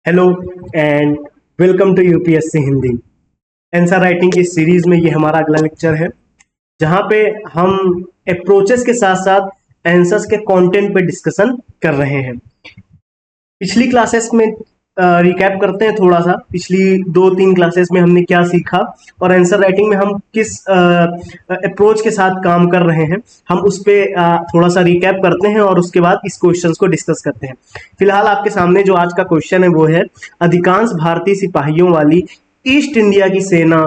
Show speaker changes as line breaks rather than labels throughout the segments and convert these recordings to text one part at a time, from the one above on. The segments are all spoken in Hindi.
Hello and welcome to UPSC Hindi. Answer writing की सीरीज में ये हमारा अगला लेक्चर है, जहाँ पे हम अप्रोचेस के साथ साथ आंसर्स के कंटेंट पे डिस्कशन कर रहे हैं। पिछली क्लासेस में रिकैप करते हैं थोड़ा सा, पिछली 2-3 क्लासेस में हमने क्या सीखा और आंसर राइटिंग में हम किस अप्रोच के साथ काम कर रहे हैं, हम उस पर थोड़ा सा रिकैप करते हैं और उसके बाद इस क्वेश्चंस को डिस्कस करते हैं। फिलहाल आपके सामने जो आज का क्वेश्चन है वो है, अधिकांश भारतीय सिपाहियों वाली ईस्ट इंडिया की सेना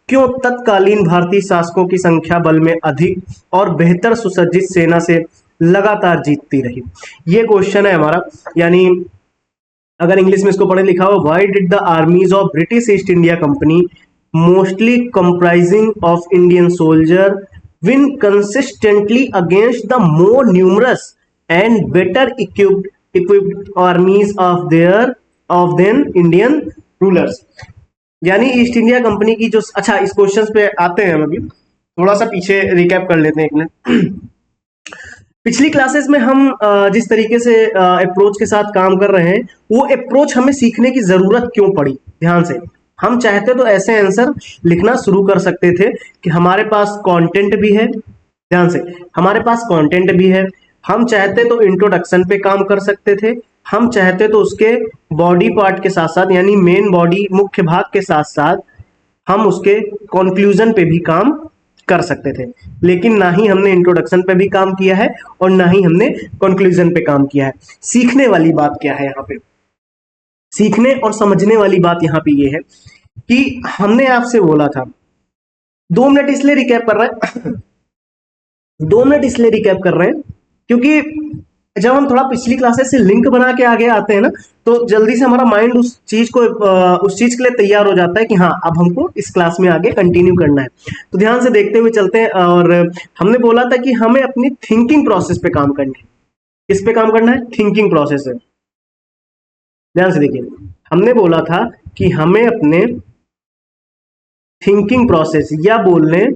क्यों तत्कालीन भारतीय शासकों की संख्या बल में अधिक और बेहतर सुसज्जित सेना से लगातार जीतती रही। ये क्वेश्चन है हमारा, यानी अगर इंग्लिश में इसको पढ़े लिखा हो, why did the armies of British East India Company mostly comprising of Indian soldier win consistently against the more numerous and better equipped armies of then Indian rulers. यानी ईस्ट इंडिया कंपनी की जो, अच्छा इस क्वेश्चन पे आते हैं हम अभी, थोड़ा सा पीछे रिकैप कर लेते हैं एक मिनट। पिछली क्लासेस में हम जिस तरीके से अप्रोच के साथ काम कर रहे हैं, वो अप्रोच हमें सीखने की जरूरत क्यों पड़ी। ध्यान से, हम चाहते तो ऐसे आंसर लिखना शुरू कर सकते थे कि हमारे पास कंटेंट भी है, ध्यान से, हमारे पास कंटेंट भी है, हम चाहते तो इंट्रोडक्शन पे काम कर सकते थे, हम चाहते तो उसके बॉडी पार्ट के साथ साथ, यानी मेन बॉडी मुख्य भाग के साथ साथ हम उसके कंक्लूजन पे भी काम कर सकते थे। लेकिन ना ही हमने इंट्रोडक्शन पे भी काम किया है और ना ही हमने कंक्लूजन पे काम किया है। सीखने वाली बात क्या है यहाँ पे, सीखने और समझने वाली बात यहाँ पे ये है कि हमने आपसे बोला था, 2 मिनट इसलिए रिकैप कर रहे हैं 2 मिनट इसलिए रिकैप कर रहे हैं क्योंकि जब हम थोड़ा पिछली क्लासेस से लिंक बना के आगे आते हैं ना, तो जल्दी से हमारा माइंड उस चीज के लिए तैयार हो जाता है कि हाँ, अब हमको इस क्लास में आगे कंटिन्यू करना है। तो ध्यान से देखते हुए चलते हैं। और हमने बोला था कि हमें अपनी थिंकिंग प्रोसेस पे काम करना है। किस पे काम करना है? थिंकिंग प्रोसेस है। ध्यान से देखिए, हमने बोला था कि हमें अपने थिंकिंग प्रोसेस या बोल लें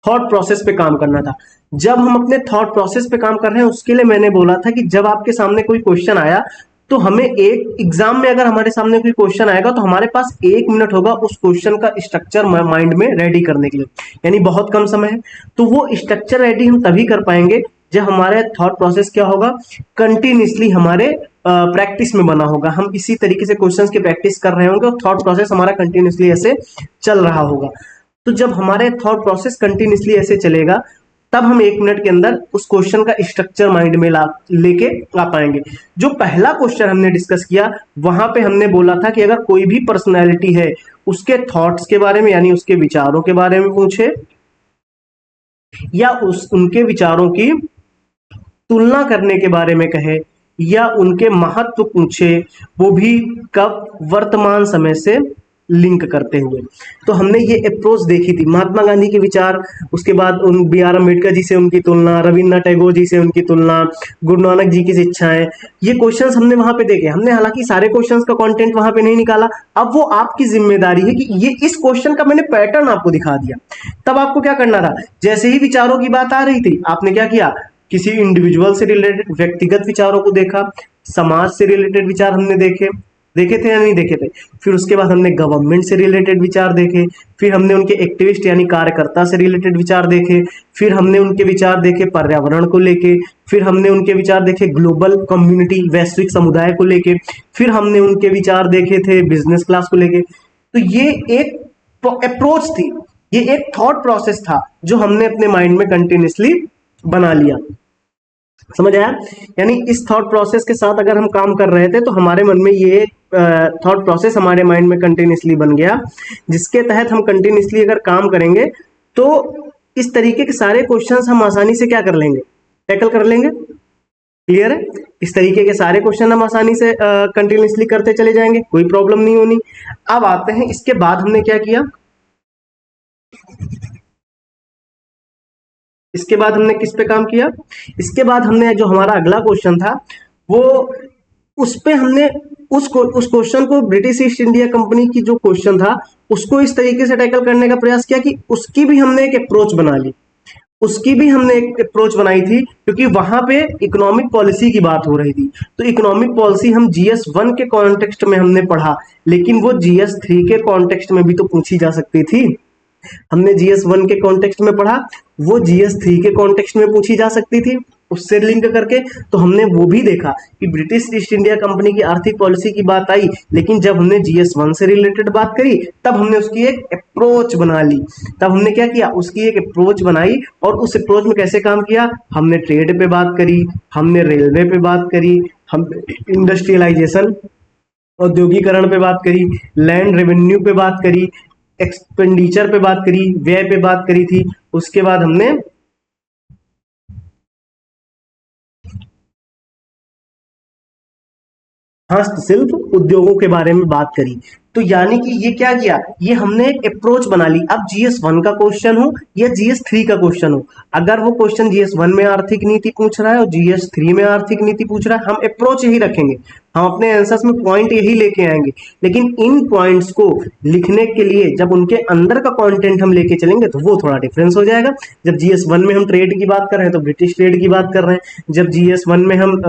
थॉट प्रोसेस पे काम करना था। जब हम अपने थॉट प्रोसेस पे काम कर रहे हैं, उसके लिए मैंने बोला था कि जब आपके सामने कोई क्वेश्चन आया, तो हमें एक एग्जाम में अगर हमारे सामने कोई क्वेश्चन आएगा तो हमारे पास 1 मिनट होगा उस क्वेश्चन का स्ट्रक्चर माइंड में रेडी करने के लिए, यानी बहुत कम समय है। तो वो स्ट्रक्चर रेडी हम तभी कर पाएंगे जब हमारे थॉट प्रोसेस क्या होगा, कंटिन्यूसली हमारे प्रैक्टिस में बना होगा। हम इसी तरीके से क्वेश्चंस की प्रैक्टिस कर रहे होंगे और थॉट प्रोसेस हमारा कंटिन्यूसली ऐसे चल रहा होगा। तो जब हमारे थॉट प्रोसेस कंटिन्यूसली ऐसे चलेगा, तब हम 1 मिनट के अंदर उस क्वेश्चन का स्ट्रक्चर माइंड में लेके आ पाएंगे। जो पहला क्वेश्चन हमने डिस्कस किया, वहां पे हमने बोला था कि अगर कोई भी पर्सनैलिटी है, उसके थॉट्स के बारे में यानी उसके विचारों के बारे में पूछे, या उनके विचारों की तुलना करने के बारे में कहे, या उनके महत्व पूछे, वो भी कब? वर्तमान समय से लिंक करते हुए। तो हमने ये अप्रोच देखी थी, महात्मा गांधी के विचार, उसके बाद उन बी आर अम्बेडकर जी से उनकी तुलना, रविन्द्रनाथ टैगोर जी से उनकी तुलना, गुरु नानक जी की शिक्षाएं, ये क्वेश्चंस हमने वहां पे देखे। हमने हालांकि सारे क्वेश्चंस का कंटेंट वहां पे नहीं निकाला। अब वो आपकी जिम्मेदारी है कि ये इस क्वेश्चन का मैंने पैटर्न आपको दिखा दिया। तब आपको क्या करना था, जैसे ही विचारों की बात आ रही थी, आपने क्या किया, किसी इंडिविजुअल से रिलेटेड व्यक्तिगत विचारों को देखा, समाज से रिलेटेड विचार हमने देखे थे या नहीं देखे थे। फिर उसके बाद हमने गवर्नमेंट से रिलेटेड विचार देखे, फिर हमने उनके एक्टिविस्ट यानी कार्यकर्ता से रिलेटेड विचार देखे, फिर हमने उनके विचार देखे पर्यावरण को लेके, फिर हमने उनके विचार देखे ग्लोबल कम्युनिटी वैश्विक समुदाय को लेके, फिर हमने उनके विचार देखे थे बिजनेस क्लास को लेके। तो ये एक अप्रोच थी, ये एक थॉट प्रोसेस था जो हमने अपने माइंड में कंटिन्यूसली बना लिया। समझ आया? यानी इस थॉट प्रोसेस के साथ अगर हम काम कर रहे थे, तो हमारे मन में ये थॉट प्रोसेस हमारे माइंड में कंटिन्यूसली बन गया, जिसके तहत हम कंटिन्यूसली अगर काम करेंगे तो इस तरीके के सारे क्वेश्चंस हम आसानी से क्या कर लेंगे, टैकल कर लेंगे। क्लियर है? इस तरीके के सारे क्वेश्चन हम आसानी से कंटिन्यूसली करते चले जाएंगे, कोई प्रॉब्लम नहीं होनी। अब आते हैं, इसके बाद हमने क्या किया, इसके बाद हमने किस पे काम किया, इसके बाद हमने जो हमारा अगला क्वेश्चन था, वो उस पे हमने उस क्वेश्चन को, ब्रिटिश ईस्ट इंडिया कंपनी की जो क्वेश्चन था, उसको इस तरीके से टैकल करने का प्रयास किया कि उसकी भी हमने एक अप्रोच बना ली। उसकी भी हमने एक अप्रोच बनाई थी, क्योंकि वहां पे इकोनॉमिक पॉलिसी की बात हो रही थी। तो इकोनॉमिक पॉलिसी हम GS1 के कॉन्टेक्स्ट में हमने पढ़ा, लेकिन वो GS3 के कॉन्टेक्स्ट में भी तो पूछी जा सकती थी। हमने GS1 के कॉन्टेक्स्ट में पढ़ा, वो GS3 के कॉन्टेक्स्ट में पूछी जा सकती थी उससे लिंक करके। तो हमने वो भी देखा कि ब्रिटिश ईस्ट इंडिया कंपनी की आर्थिक पॉलिसी की बात आई, लेकिन जब हमने GS1 से रिलेटेड बात करी तब हमने उसकी एक अप्रोच बना ली। तब हमने क्या किया, उसकी एक अप्रोच बनाई, और उस अप्रोच में कैसे काम किया, हमने ट्रेड पे बात करी, हमने रेलवे पे बात करी, हम इंडस्ट्रियलाइजेशन औद्योगिकरण पे बात करी, लैंड रेवेन्यू पे बात करी, एक्सपेंडिचर पे बात करी, व्यय पे बात करी थी। उसके बाद हमने हस्तशिल्प उद्योगों के बारे में बात करी। तो यानी कि ये क्या किया, ये हमने एक अप्रोच बना ली। अब GS1 का क्वेश्चन हो या GS3 का क्वेश्चन हो, अगर वो क्वेश्चन GS1 में आर्थिक नीति पूछ रहा है और GS3 में आर्थिक नीति पूछ रहा है, हम अप्रोच यही रखेंगे, हम अपने आंसर्स में पॉइंट यही लेके आएंगे। लेकिन इन पॉइंट्स को लिखने के लिए जब उनके अंदर का कंटेंट हम लेके चलेंगे तो वो थोड़ा डिफरेंस हो जाएगा। जब GS1 में हम ट्रेड की बात कर रहे हैं तो ब्रिटिश ट्रेड की बात कर रहे हैं, जब GS1 में हम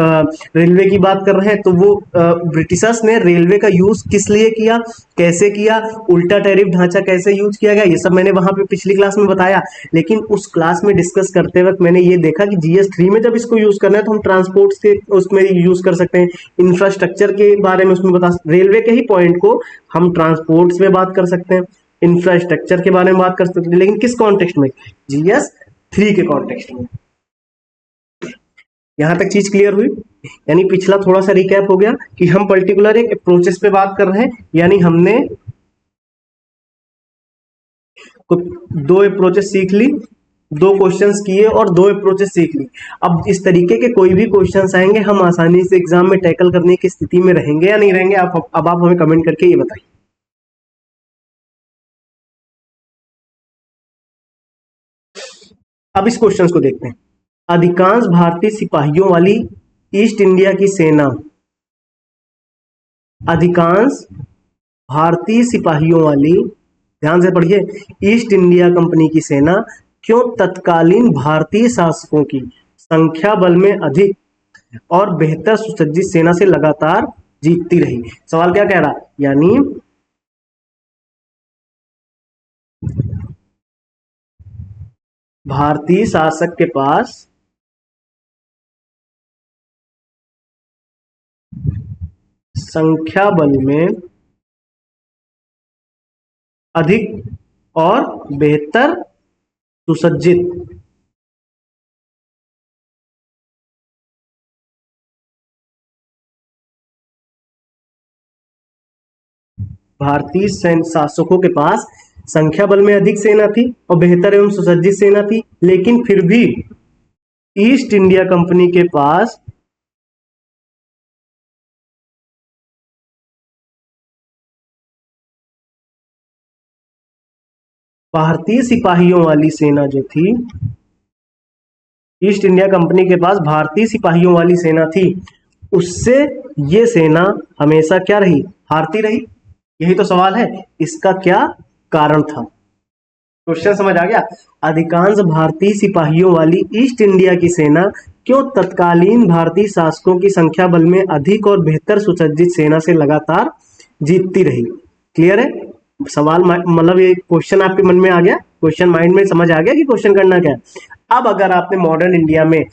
रेलवे की बात कर रहे हैं तो वो ब्रिटिशर्स ने रेलवे का यूज किस लिए किया, कैसे किया, उल्टा टैरिफ ढांचा कैसे यूज किया गया, ये सब मैंने वहां पे पिछली क्लास में बताया। लेकिन उस क्लास में डिस्कस करते वक्त मैंने ये देखा कि GS3 में जब इसको यूज करना है तो हम ट्रांसपोर्ट के उसमें यूज कर सकते हैं, इंफ्रास्ट्रक्चर के बारे में उसमें बता, रेलवे के ही पॉइंट को हम ट्रांसपोर्ट में बात कर सकते हैं, इंफ्रास्ट्रक्चर के बारे में बात कर सकते हैं, लेकिन किस कॉन्टेक्स्ट में, GS3 के कॉन्टेक्स्ट में। यहां तक चीज क्लियर हुई? यानी पिछला थोड़ा सा रिकैप हो गया कि हम पर्टिकुलर एक अप्रोचेस पे बात कर रहे हैं, यानी हमने दो अप्रोचेस सीख ली, दो क्वेश्चंस किए और दो अप्रोचेस सीख ली। अब इस तरीके के कोई भी क्वेश्चंस आएंगे हम आसानी से एग्जाम में टैकल करने की स्थिति में रहेंगे या नहीं रहेंगे, अब आप हमें कमेंट करके ये बताइए। अब इस क्वेश्चंस को देखते हैं। अधिकांश भारतीय सिपाहियों वाली ईस्ट इंडिया की सेना, अधिकांश भारतीय सिपाहियों वाली, ध्यान से पढ़िए, ईस्ट इंडिया कंपनी की सेना क्यों तत्कालीन भारतीय शासकों की संख्या बल में अधिक और बेहतर सुसज्जित सेना से लगातार जीतती रही। सवाल क्या कह रहा, यानी भारतीय शासक के पास संख्या बल में अधिक और बेहतर सुसज्जित भारतीय शासकों के पास संख्या बल में अधिक सेना थी और बेहतर एवं सुसज्जित सेना थी, लेकिन फिर भी ईस्ट इंडिया कंपनी के पास भारतीय सिपाहियों वाली सेना जो थी, ईस्ट इंडिया कंपनी के पास भारतीय सिपाहियों वाली सेना थी, उससे ये सेना हमेशा क्या रही, हारती रही। यही तो सवाल है, इसका क्या कारण था। क्वेश्चन समझ आ गया? अधिकांश भारतीय सिपाहियों वाली ईस्ट इंडिया की सेना क्यों तत्कालीन भारतीय शासकों की संख्या बल में अधिक और बेहतर सुसज्जित सेना से लगातार जीतती रही। क्लियर है? सवाल मतलब ये क्वेश्चन आपके मन में आ गया, क्वेश्चन माइंड में समझ आ गया कि क्वेश्चन करना क्या है। अब अगर आपने मॉडर्न इंडिया में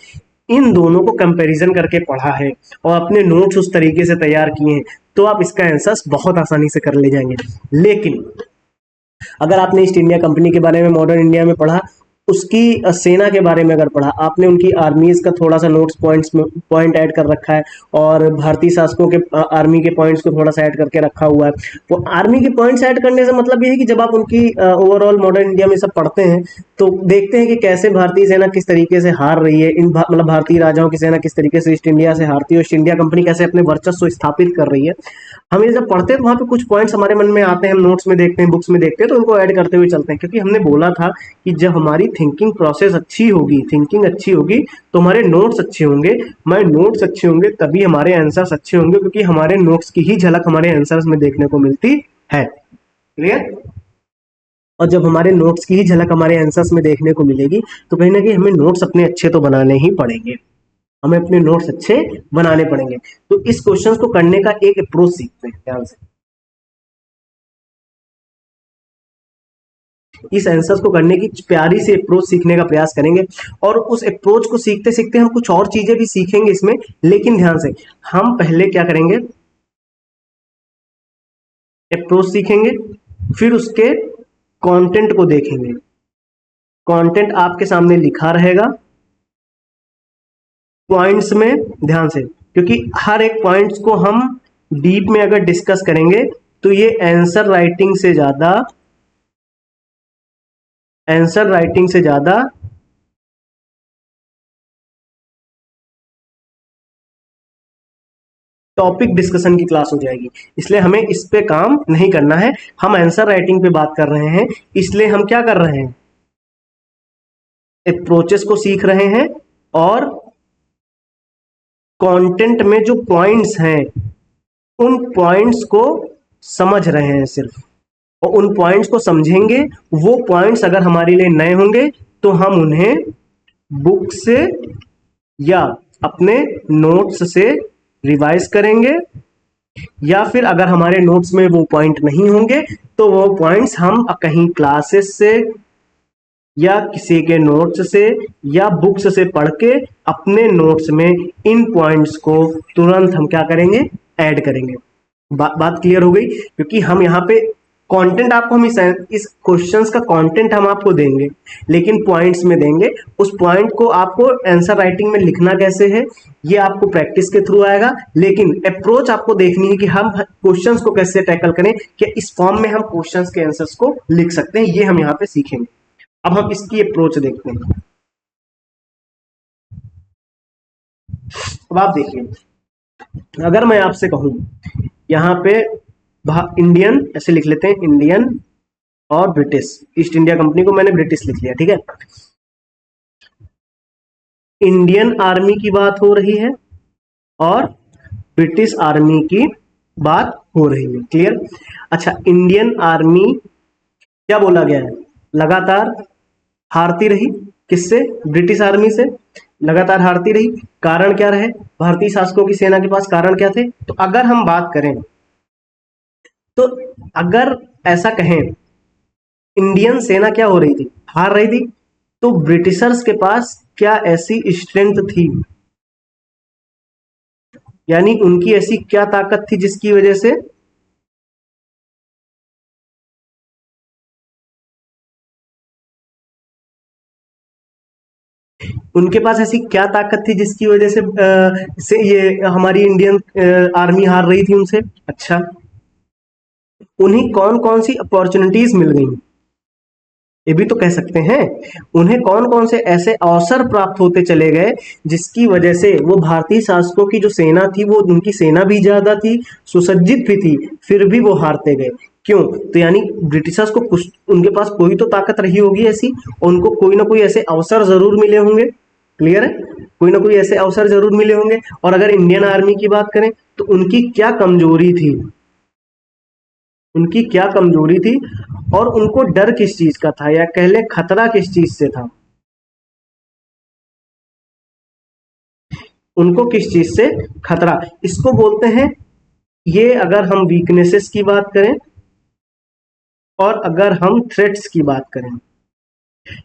इन दोनों को कंपैरिजन करके पढ़ा है और अपने नोट्स उस तरीके से तैयार किए हैं तो आप इसका आंसर बहुत आसानी से कर ले जाएंगे। लेकिन अगर आपने ईस्ट इंडिया कंपनी के बारे में मॉडर्न इंडिया में पढ़ा, उसकी सेना के बारे में अगर पढ़ा आपने, उनकी आर्मीज का थोड़ा सा नोट्स पॉइंट्स में पॉइंट ऐड कर रखा है और भारतीय शासकों के आर्मी के पॉइंट्स को थोड़ा सा ऐड करके रखा हुआ है। वो आर्मी के पॉइंट्स ऐड करने से मतलब ये है कि जब आप उनकी ओवरऑल मॉडर्न इंडिया में सब पढ़ते हैं तो देखते हैं कि कैसे भारतीय सेना किस तरीके से हार रही है, इन मतलब भारतीय राजाओं की सेना किस तरीके से ईस्ट इंडिया से हारती है, ईस्ट इंडिया कंपनी कैसे अपने वर्चस्व स्थापित कर रही है। हम ये जब पढ़ते हैं तो वहाँ पे कुछ पॉइंट्स हमारे मन में आते हैं, हम नोट्स में देखते हैं, बुक्स में देखते हैं, तो उनको ऐड करते हुए चलते हैं। क्योंकि हमने बोला था कि जब हमारी थिंकिंग प्रोसेस अच्छी होगी, थिंकिंग अच्छी होगी तो हमारे नोट्स अच्छे होंगे, हमारे नोट्स अच्छे होंगे तभी हमारे आंसर्स अच्छे होंगे, क्योंकि हमारे नोट्स की ही झलक हमारे आंसर्स में देखने को मिलती है। क्लियर? और जब हमारे नोट्स की ही झलक हमारे आंसर्स में देखने को मिलेगी तो कहीं ना कहीं हमें नोट्स अपने अच्छे तो बनाने ही पड़ेंगे, हमें अपने नोट्स अच्छे बनाने पड़ेंगे। तो इस क्वेश्चन को करने का एक अप्रोच सीखते हैं ध्यान से। इस आंसर्स को करने की प्यारी सी अप्रोच सीखने का प्रयास करेंगे, और उस अप्रोच को सीखते सीखते हम कुछ और चीजें भी सीखेंगे इसमें। लेकिन ध्यान से, हम पहले क्या करेंगे, अप्रोच सीखेंगे, फिर उसके कंटेंट को देखेंगे। कंटेंट आपके सामने लिखा रहेगा पॉइंट्स में, ध्यान से, क्योंकि हर एक पॉइंट्स को हम डीप में अगर डिस्कस करेंगे तो ये आंसर राइटिंग से ज्यादा टॉपिक डिस्कशन की क्लास हो जाएगी। इसलिए हमें इस पे काम नहीं करना है, हम आंसर राइटिंग पे बात कर रहे हैं। इसलिए हम क्या कर रहे हैं, अप्रोचेस को सीख रहे हैं और कंटेंट में जो पॉइंट्स हैं उन पॉइंट्स को समझ रहे हैं सिर्फ। और उन पॉइंट्स को समझेंगे, वो पॉइंट्स अगर हमारे लिए नए होंगे तो हम उन्हें बुक से या अपने नोट्स से रिवाइज करेंगे, या फिर अगर हमारे नोट्स में वो पॉइंट नहीं होंगे तो वो पॉइंट्स हम कहीं क्लासेस से या किसी के नोट्स से या बुक्स से पढ़ के अपने नोट्स में इन पॉइंट्स को तुरंत हम क्या करेंगे, ऐड करेंगे। बात क्लियर हो गई? क्योंकि हम यहाँ पे कंटेंट आपको, हम इस क्वेश्चंस का कंटेंट हम आपको देंगे, लेकिन पॉइंट्स में देंगे। उस पॉइंट को आपको आंसर राइटिंग में लिखना कैसे है ये आपको प्रैक्टिस के थ्रू आएगा, लेकिन अप्रोच आपको देखनी है कि हम क्वेश्चंस को कैसे टैकल करें, कि इस फॉर्म में हम क्वेश्चंस के आंसर्स को लिख सकते हैं, ये हम यहाँ पे सीखेंगे। अब हम इसकी अप्रोच देखते हैं। अब आप देखिए, अगर मैं आपसे कहूं यहाँ पे इंडियन ऐसे लिख लेते हैं, इंडियन और ब्रिटिश, ईस्ट इंडिया कंपनी को मैंने ब्रिटिश लिख लिया, ठीक है। इंडियन आर्मी की बात हो रही है और ब्रिटिश आर्मी की बात हो रही है, क्लियर। अच्छा, इंडियन आर्मी क्या बोला गया है, लगातार हारती रही, किससे, ब्रिटिश आर्मी से लगातार हारती रही। कारण क्या रहे, भारतीय शासकों की सेना के पास कारण क्या थे। तो अगर हम बात करें, तो अगर ऐसा कहें, इंडियन सेना क्या हो रही थी, हार रही थी, तो ब्रिटिशर्स के पास क्या ऐसी स्ट्रेंथ थी, यानी उनकी ऐसी क्या ताकत थी जिसकी वजह से उनके पास ऐसी क्या ताकत थी जिसकी वजह से ये हमारी इंडियन आर्मी हार रही थी उनसे। अच्छा, उन्हें कौन कौन सी अपॉर्चुनिटीज मिल गई, ये भी तो कह सकते हैं। उन्हें कौन कौन से ऐसे अवसर प्राप्त होते चले गए जिसकी वजह से वो भारतीय शासकों की जो सेना थी, वो उनकी सेना भी ज्यादा थी, सुसज्जित भी थी, फिर भी वो हारते गए। क्यों? तो यानी ब्रिटिशर्स को कुछ, उनके पास कोई तो ताकत रही होगी ऐसी, उनको कोई ना कोई ऐसे अवसर जरूर मिले होंगे, क्लियर है, कोई ना कोई ऐसे अवसर जरूर मिले होंगे। और अगर इंडियन आर्मी की बात करें तो उनकी क्या कमजोरी थी, उनकी क्या कमजोरी थी, और उनको डर किस चीज का था, या कह ले खतरा किस चीज से था, उनको किस चीज से खतरा, इसको बोलते हैं। ये अगर हम वीकनेसेस की बात करें और अगर हम थ्रेट्स की बात करें,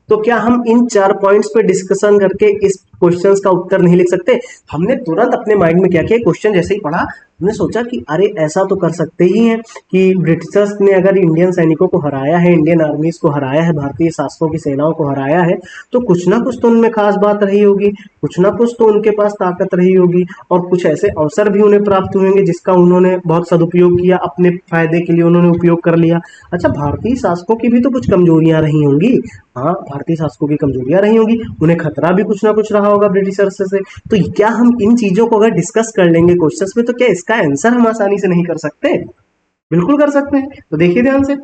तो क्या हम इन 4 पॉइंट्स पे डिस्कशन करके इस क्वेश्चंस का उत्तर नहीं लिख सकते। हमने तुरंत अपने माइंड में क्या किया, क्वेश्चन जैसे ही पढ़ा हमने सोचा कि अरे ऐसा तो कर सकते ही हैं कि ब्रिटिशर्स ने अगर इंडियन सैनिकों को हराया है, इंडियन आर्मीज को हराया है, भारतीय शासकों की सेनाओं को हराया है, तो कुछ ना कुछ तो उनमें खास बात रही होगी, कुछ ना कुछ तो उनके पास ताकत रही होगी, और कुछ ऐसे अवसर भी उन्हें प्राप्त हुए होंगे जिसका उन्होंने बहुत सदुपयोग किया, अपने फायदे के लिए उन्होंने उपयोग कर लिया। अच्छा, भारतीय शासकों की भी तो कुछ कमजोरियां रही होंगी, हाँ भारतीय शासकों की कमजोरियां रही होंगी, उन्हें खतरा भी कुछ ना कुछ रहा होगा ब्रिटिशर्स से। तो क्या हम इन चीजों को अगर डिस्कस कर लेंगे क्वेश्चंस में, तो क्या इसका आंसर हम आसानी से नहीं कर सकते? बिल्कुल कर सकते हैं। तो देखिए ध्यान से,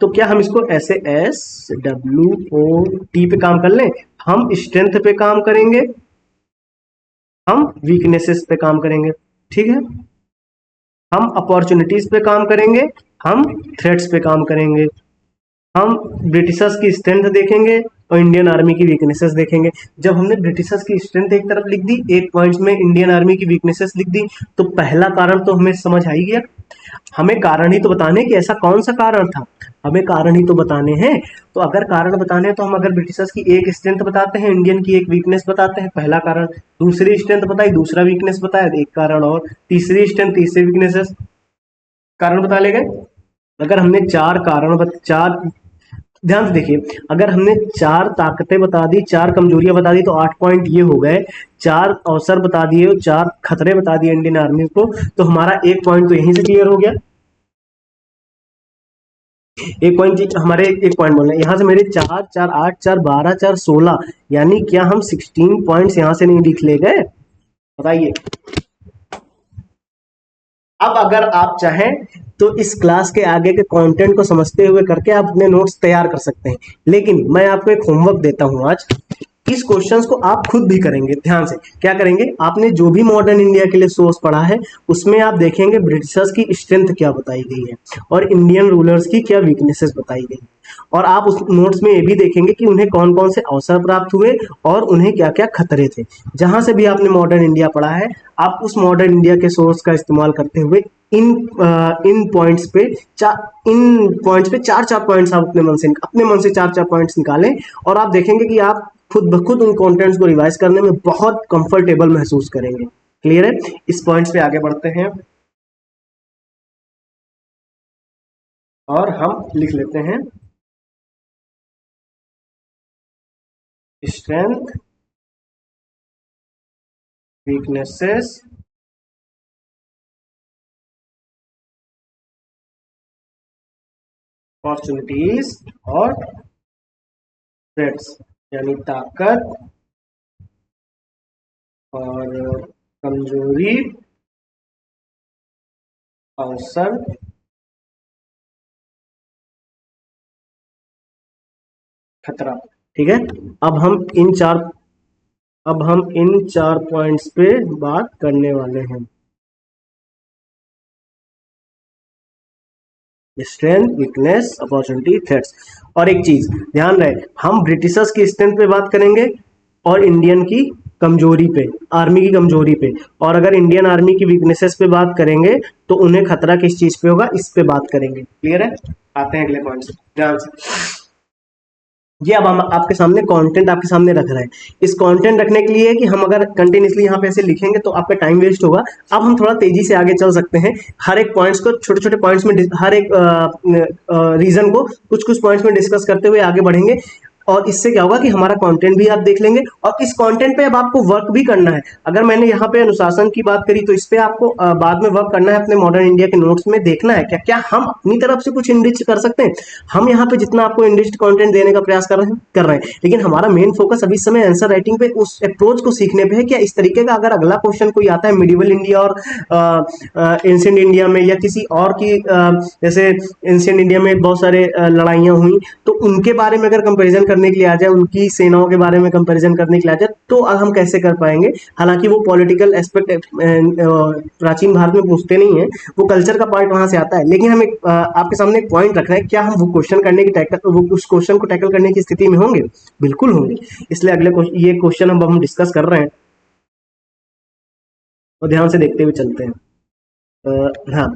तो क्या हम इसको ऐसे SWOT पे काम कर लें, हम स्ट्रेंथ पे काम करेंगे, हम वीकनेसेस पे काम करेंगे, ठीक है, हम अपॉर्चुनिटीज पे काम करेंगे, हम थ्रेट्स पे काम करेंगे, हम ब्रिटिशर्स की स्ट्रेंथ देखेंगे और इंडियन आर्मी की वीकनेसेस देखेंगे। जब हमने ब्रिटिशर्स की स्ट्रेंथ एक तरफ लिख दी, एक पॉइंट में इंडियन आर्मी की वीकनेसेस लिख दी, तो पहला कारण तो हमें समझ आ ही गया। हमें कारण ही तो बताने कि ऐसा कौन सा कारण था, हमें कारण ही तो बताने हैं। तो अगर कारण बताने हैं तो हम अगर ब्रिटिशर्स की एक स्ट्रेंथ बताते हैं, इंडियन की एक वीकनेस बताते हैं, पहला कारण। दूसरी स्ट्रेंथ बताई, दूसरा वीकनेस बताया, एक कारण और। तीसरी स्ट्रेंथ, तीसरी वीकनेसेस, कारण बता ले गए। अगर हमने चार ध्यान से देखिए, अगर हमने चार ताकतें बता दी, चार कमजोरियां बता दी, तो 8 पॉइंट ये हो गए। चार अवसर बता दिए, चार खतरे बता दिए इंडियन आर्मी को, तो हमारा एक पॉइंट तो यहीं से क्लियर हो गया। एक पॉइंट हमारे, एक पॉइंट बोलना यहाँ से मेरे 4 4 8 4 12 4 16, यानी क्या हम 16 पॉइंट्स यहाँ से नहीं लिख ले गए? बताइए। अब अगर आप चाहें तो इस क्लास के आगे के कंटेंट को समझते हुए करके आप अपने नोट्स तैयार कर सकते हैं, लेकिन मैं आपको एक होमवर्क देता हूं आज। इस क्वेश्चंस को आप खुद भी करेंगे। ध्यान से क्या करेंगे, आपने जो भी मॉडर्न इंडिया के लिए सोर्स पढ़ा है उसमें आप देखेंगे ब्रिटिशर्स की स्ट्रेंथ क्या बताई गई है और इंडियन रूलर्स की क्या वीकनेसेस बताई गई है। और आप उस नोट्स में ये भी देखेंगे कि उन्हें कौन कौन से अवसर प्राप्त हुए और उन्हें क्या क्या खतरे थे। जहां से भी आपने मॉडर्न इंडिया पढ़ा है, आप उस मॉडर्न इंडिया के सोर्स का इस्तेमाल करते हुए इन इन पॉइंट्स पे चार चार पॉइंट्स आप अपने मन से चार चार पॉइंट्स निकालें, और आप देखेंगे कि आप खुद ब खुद उन कंटेंट्स को रिवाइज करने में बहुत कंफर्टेबल महसूस करेंगे। क्लियर है? इस पॉइंट्स पे आगे बढ़ते हैं और हम लिख लेते हैं स्ट्रेंथ, वीकनेसेस, अपॉर्चुनिटीज और थ्रेट्स, यानी ताकत और कमजोरी, अवसर, खतरा। ठीक है, अब हम इन चार पॉइंट्स पे बात करने वाले हैं। Strength, weakness, opportunity, threats. और एक चीज ध्यान रहे, हम ब्रिटिशर्स की स्ट्रेंथ पे बात करेंगे और इंडियन की कमजोरी पे, आर्मी की कमजोरी पे। और अगर इंडियन आर्मी की वीकनेसेस पे बात करेंगे तो उन्हें खतरा किस चीज पे होगा, इस पे बात करेंगे। क्लियर है? आते हैं अगले पॉइंट से ध्यान से। ये अब हम आपके सामने कंटेंट आपके सामने रख रहे हैं। इस कंटेंट रखने के लिए कि हम अगर कंटिन्यूसली यहाँ पे ऐसे लिखेंगे तो आपका टाइम वेस्ट होगा। अब हम थोड़ा तेजी से आगे चल सकते हैं, हर एक पॉइंट्स को छोटे छोटे पॉइंट्स में, हर एक रीजन को कुछ कुछ पॉइंट्स में डिस्कस करते हुए आगे बढ़ेंगे। और इससे क्या होगा कि हमारा कंटेंट भी आप देख लेंगे, और इस कंटेंट पे अब आपको वर्क भी करना है। अगर मैंने यहाँ पे अनुशासन की बात करी तो इस पे आपको बाद में वर्क करना है। अपने मॉडर्न इंडिया के नोट्स में देखना है क्या क्या हम अपनी तरफ से कुछ इंडिच कर सकते हैं। हम यहाँ पे जितना आपको इंडिच कंटेंट देने का प्रयास कर रहे हैं, लेकिन हमारा मेन फोकस अभी समय आंसर राइटिंग पे, उस अप्रोच को सीखने पे है। क्या इस तरीके का अगर अगला क्वेश्चन कोई आता है मिडिवल इंडिया और एंशिएंट इंडिया में, या किसी और की जैसे एंशिएंट इंडिया में बहुत सारे लड़ाइयाँ हुई, तो उनके बारे में अगर कंपैरिजन करने के लिए आ जाए, उनकी सेनाओं के बारे में कंपैरिजन करने के लिए आ जाए, तो हम कैसे कर पाएंगे। हालांकि वो पॉलिटिकल एस्पेक्ट प्राचीन भारत में पूछते नहीं है, वो कल्चर का पार्ट वहां से आता है। लेकिन हम एक आपके सामने एक पॉइंट रख रहे हैं, क्या हम वो क्वेश्चन करने की उस क्वेश्चन को टैकल करने की स्थिति में होंगे? बिल्कुल होंगे। इसलिए ये क्वेश्चन हम डिस्कस कर रहे हैं, तो ध्यान से देखते हुए चलते हैं। हाँ,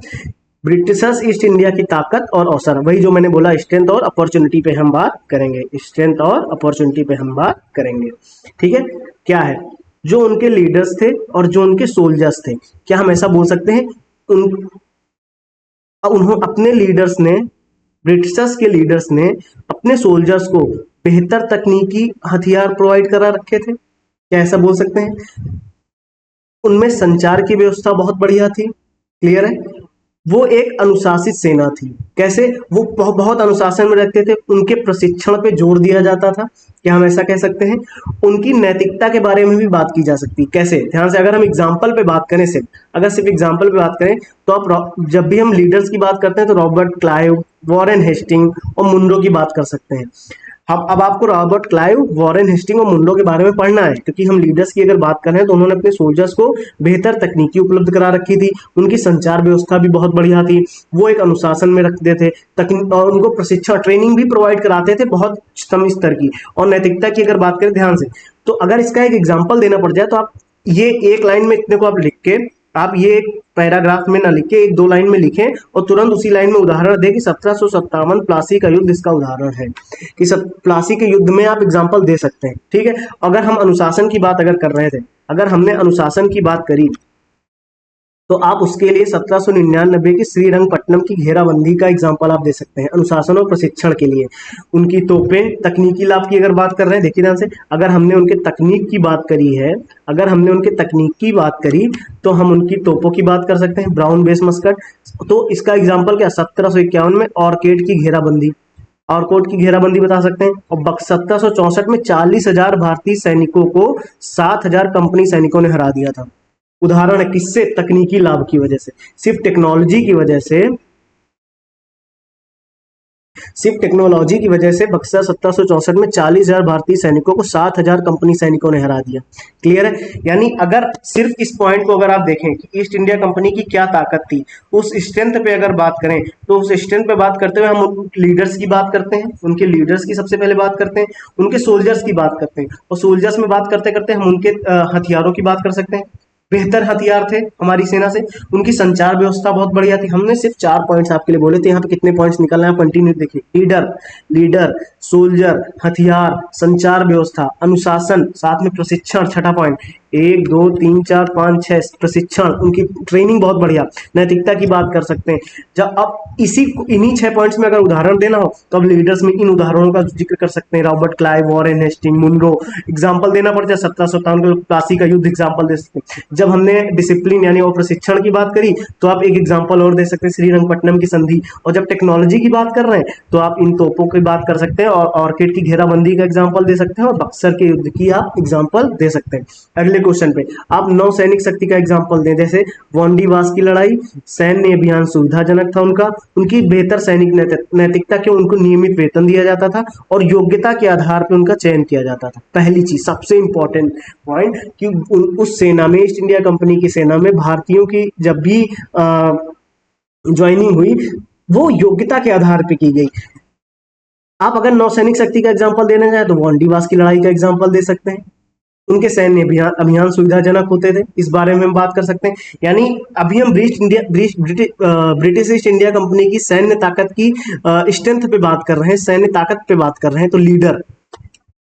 ब्रिटिशर्स ईस्ट इंडिया की ताकत और अवसर, वही जो मैंने बोला, स्ट्रेंथ और अपॉर्चुनिटी पे हम बात करेंगे। स्ट्रेंथ और अपॉर्चुनिटी पे हम बात करेंगे। ठीक है, क्या है, जो उनके लीडर्स थे और जो उनके सोल्जर्स थे, क्या हम ऐसा बोल सकते हैं उन्होंने अपने लीडर्स ने, ब्रिटिशर्स के लीडर्स ने अपने सोल्जर्स को बेहतर तकनीकी हथियार प्रोवाइड करा रखे थे? क्या ऐसा बोल सकते हैं? उनमें संचार की व्यवस्था बहुत बढ़िया थी। क्लियर है? वो एक अनुशासित सेना थी। कैसे? वो बहुत अनुशासन में रखते थे, उनके प्रशिक्षण पे जोर दिया जाता था। क्या हम ऐसा कह सकते हैं? उनकी नैतिकता के बारे में भी बात की जा सकती है। कैसे? ध्यान से, अगर हम एग्जाम्पल पे बात करें, सिर्फ एग्जाम्पल पे बात करें, तो आप जब भी हम लीडर्स की बात करते हैं तो रॉबर्ट क्लाइव, वॉरेन हेस्टिंग और मुनरो की बात कर सकते हैं। हम अब आपको रॉबर्ट क्लाइव, वॉरेन हेस्टिंग और मुंडो के बारे में पढ़ना है, क्योंकि हम लीडर्स की अगर बात करें तो उन्होंने अपने सोल्जर्स को बेहतर तकनीकी उपलब्ध करा रखी थी, उनकी संचार व्यवस्था भी बहुत बढ़िया थी, वो एक अनुशासन में रखते थे तकनीक, और उनको प्रशिक्षण ट्रेनिंग भी प्रोवाइड कराते थे बहुत उच्चतम स्तर की। और नैतिकता की अगर बात करें ध्यान से, तो अगर इसका एक एग्जाम्पल देना पड़ जाए तो आप ये एक लाइन में इतने को आप लिख के, आप ये एक पैराग्राफ में ना लिख के एक दो लाइन में लिखें और तुरंत उसी लाइन में उदाहरण दें कि 1757 प्लासी का युद्ध इसका उदाहरण है, कि प्लासी के युद्ध में आप एग्जाम्पल दे सकते हैं। ठीक है, अगर हम अनुशासन की बात अगर कर रहे थे, अगर हमने अनुशासन की बात करी तो आप उसके लिए 1799 की श्रीरंगपट्टनम की घेराबंदी का एग्जाम्पल आप दे सकते हैं अनुशासन और प्रशिक्षण के लिए। उनकी तोपें, तकनीकी लाभ की अगर बात कर रहे हैं, देखिए ध्यान से, अगर हमने उनके तकनीक की बात करी है, अगर हमने उनके तकनीक की बात करी तो हम उनकी तोपों की बात कर सकते हैं, ब्राउन बेस मस्कट। तो इसका एग्जाम्पल क्या, 1751 में ऑर्केड की घेराबंदी, ऑरकोट की घेराबंदी बता सकते हैं। और 1764 में 40,000 भारतीय सैनिकों को 7,000 कंपनी सैनिकों ने हरा दिया था। उदाहरण है किससे, तकनीकी लाभ की वजह से, सिर्फ टेक्नोलॉजी की वजह से, सिर्फ टेक्नोलॉजी की वजह से बक्सर 1764 में 40,000 भारतीय सैनिकों को 7,000 कंपनी सैनिकों ने हरा दिया। क्लियर है, यानी अगर सिर्फ इस पॉइंट को अगर आप देखें कि ईस्ट इंडिया कंपनी की क्या ताकत थी, उस स्ट्रेंथ पे अगर बात करें तो उस स्ट्रेंथ पे बात करते हुए हम लीडर्स की बात करते हैं, उनके लीडर्स की सबसे पहले बात करते हैं, उनके सोल्जर्स की बात करते हैं, और सोल्जर्स में बात करते करते हम उनके हथियारों की बात कर सकते हैं। बेहतर हथियार थे हमारी सेना से, उनकी संचार व्यवस्था बहुत बढ़िया थी। हमने सिर्फ 4 पॉइंट्स आपके लिए बोले थे, यहाँ पे कितने पॉइंट्स निकल रहे हैं कंटिन्यू देखिए, लीडर, लीडर, सोल्जर, हथियार, संचार व्यवस्था, अनुशासन, साथ में प्रशिक्षण, छठा पॉइंट, 1 2 3 4 5 6 प्रशिक्षण, उनकी ट्रेनिंग बहुत बढ़िया, नैतिकता की बात कर सकते हैं। जब अब इन्हीं 6 पॉइंट्स में अगर उदाहरण देना हो तो अब लीडर्स में इन उदाहरणों का जिक्र कर सकते हैं, Robert Clive, Warren Hasting, Munro. Example देना पड़ जाए 1757 प्लासी का युद्ध एग्जाम्पल दे सकते हैं। जब हमने डिसिप्लिन यानी और प्रशिक्षण की बात करी तो आप एक एग्जाम्पल और दे सकते हैं, श्रीरंगपट्टनम की संधि। और जब टेक्नोलॉजी की बात कर रहे हैं तो आप इन तोपों की बात कर सकते हैं, और ऑर्किड की घेराबंदी का एग्जाम्पल दे सकते हैं, और बक्सर के युद्ध की आप एग्जाम्पल दे सकते हैं। अगले क्वेश्चन पे आप नौ सैनिक शक्ति का एग्जाम्पल दें, जैसे वांडीवास की लड़ाई, सैन्य अभियान सुविधाजनक था उनका, उनकी बेहतर सैनिक नैतिकता के, उनको नियमित वेतन दिया जाता था और योग्यता के आधार पर उनका चयन किया जाता था। पहली चीज सबसे इंपॉर्टेंट पॉइंट कि उस सेना में, ईस्ट इंडिया कंपनी की सेना में भारतीयों की जब भी ज्वाइनिंग हुई वो योग्यता के आधार पर की गई। आप अगर नौसैनिक शक्ति का एग्जांपल देना चाहें तो वांडीवास की लड़ाई का एग्जांपल दे सकते हैं, उनके सैन्य अभियान सुविधाजनक होते थे, इस बारे में हम बात कर सकते हैं। यानी अभी हम ब्रिटिश ईस्ट इंडिया कंपनी की सैन्य ताकत की स्ट्रेंथ पे बात कर रहे हैं, सैन्य ताकत पे बात कर रहे हैं। तो लीडर,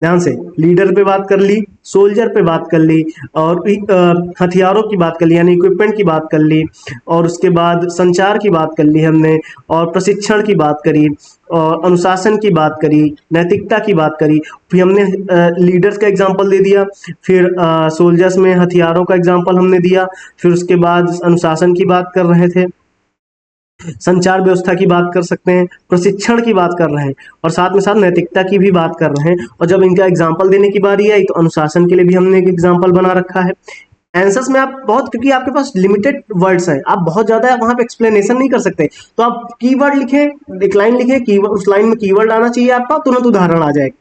ध्यान से, लीडर पे बात कर ली, सोल्जर पे बात कर ली, और हथियारों की बात कर ली यानी इक्विपमेंट की बात कर ली, और उसके बाद संचार की बात कर ली हमने, और प्रशिक्षण की बात करी, और अनुशासन की बात करी, नैतिकता की बात करी, फिर हमने लीडर्स का एग्जांपल दे दिया, फिर सोल्जर्स में हथियारों का एग्जांपल हमने दिया, फिर उसके बाद अनुशासन की बात कर रहे थे, संचार व्यवस्था की बात कर सकते हैं, प्रशिक्षण की बात कर रहे हैं, और साथ में साथ नैतिकता की भी बात कर रहे हैं। और जब इनका एग्जाम्पल देने की बारी आई तो अनुशासन के लिए भी हमने एक एग्जाम्पल बना रखा है। आंसर्स में आप बहुत, क्योंकि आपके पास लिमिटेड वर्ड्स हैं, आप बहुत ज्यादा वहां पे एक्सप्लेनेशन नहीं कर सकते, तो आप कीवर्ड लिखें, एक लाइन लिखें, कीवर्ड, उस लाइन में कीवर्ड आना चाहिए आपका, तुरंत उदाहरण आ जाएगा।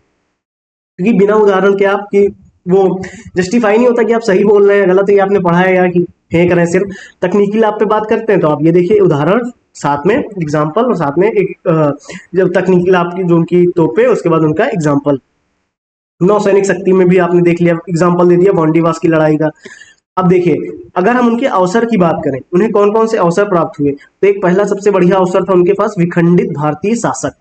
क्योंकि बिना उदाहरण के आपकी वो जस्टिफाई नहीं होता कि आप सही बोल रहे हैं, गलत ही आपने पढ़ा है या कि फेंक रहे हैं। सिर्फ तकनीकी लाभ पे बात करते हैं तो आप ये देखिए उदाहरण, साथ में एग्जाम्पल, और साथ में एक जब तकनीकी लाभ की जो उनकी तोपे, उसके बाद उनका एग्जाम्पल। नौसैनिक शक्ति में भी आपने देख लिया, एग्जाम्पल दे दिया वांडीवास की लड़ाई का। अब देखिए अगर हम उनके अवसर की बात करें, उन्हें कौन कौन से अवसर प्राप्त हुए, तो एक पहला सबसे बढ़िया अवसर था उनके पास विखंडित भारतीय शासक।